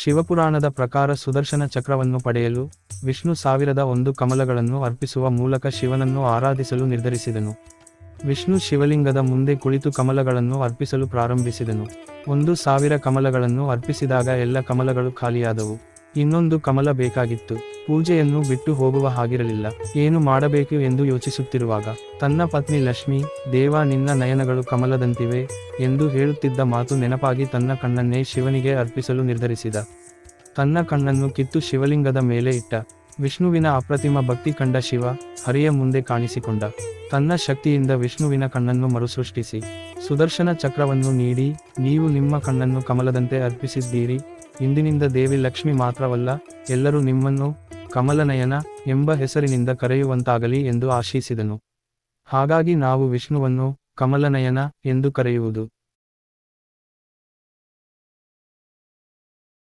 ಶಿವಪುರಾಣದ ಪ್ರಕಾರ ಸುದರ್ಶನ ಚಕ್ರವನ್ನು ಪಡೆಯಲು ವಿಷ್ಣು 1001 ಕಮಲಗಳನ್ನು ಅರ್ಪಿಸುವ ಮೂಲಕ ಶಿವನನ್ನು ಆರಾಧಿಸಲು ನಿರ್ಧರಿಸಿದನು. ವಿಷ್ಣು ಶಿವಲಿಂಗದ ಮುಂದೆ ಕುಳಿತು ಕಮಲಗಳನ್ನು ಅರ್ಪಿಸಲು ಪ್ರಾರಂಭಿಸಿದನು. 1000 ಕಮಲಗಳನ್ನು ಅರ್ಪಿಸಿದಾಗ ಎಲ್ಲ ಕಮಲಗಳು ಖಾಲಿಯಾದವು. ಇನ್ನೊಂದು ಕಮಲ ಬೇಕಾಗಿತ್ತು. ಪೂಜೆಯನ್ನು ಬಿಟ್ಟು ಹೋಗುವ ಹಾಗಿರಲಿಲ್ಲ. ಏನು ಮಾಡಬೇಕು ಎಂದು ಯೋಚಿಸುತ್ತಿರುವಾಗ ತನ್ನ ಪತ್ನಿ ಲಕ್ಷ್ಮಿ, ದೇವ ನಿನ್ನ ನಯನಗಳು ಕಮಲದಂತಿವೆ ಎಂದು ಹೇಳುತ್ತಿದ್ದ ಮಾತು ನೆನಪಾಗಿ ತನ್ನ ಕಣ್ಣನ್ನೇ ಶಿವನಿಗೆ ಅರ್ಪಿಸಲು ನಿರ್ಧರಿಸಿದ. ತನ್ನ ಕಣ್ಣನ್ನು ಕಿತ್ತು ಶಿವಲಿಂಗದ ಮೇಲೆ ಇಟ್ಟ. ವಿಷ್ಣುವಿನ ಅಪ್ರತಿಮ ಭಕ್ತಿ ಕಂಡ ಶಿವ ಹರಿಯ ಮುಂದೆ ಕಾಣಿಸಿಕೊಂಡ. ತನ್ನ ಶಕ್ತಿಯಿಂದ ವಿಷ್ಣುವಿನ ಕಣ್ಣನ್ನು ಮರುಸೃಷ್ಟಿಸಿ ಸುದರ್ಶನ ಚಕ್ರವನ್ನು ನೀಡಿ, ನೀವು ನಿಮ್ಮ ಕಣ್ಣನ್ನು ಕಮಲದಂತೆ ಅರ್ಪಿಸಿದ್ದೀರಿ. ಇಂದಿನಿಂದ ದೇವಿ ಲಕ್ಷ್ಮಿ ಮಾತ್ರವಲ್ಲ, ಎಲ್ಲರೂ ನಿಮ್ಮನ್ನು ಕಮಲನಯನ ಎಂಬ ಹೆಸರಿನಿಂದ ಕರೆಯುವಂತಾಗಲಿ ಎಂದು ಆಶೀಸಿದನು. ಹಾಗಾಗಿ ನಾವು ವಿಷ್ಣುವನ್ನು ಕಮಲನಯನ ಎಂದು ಕರೆಯುವುದು.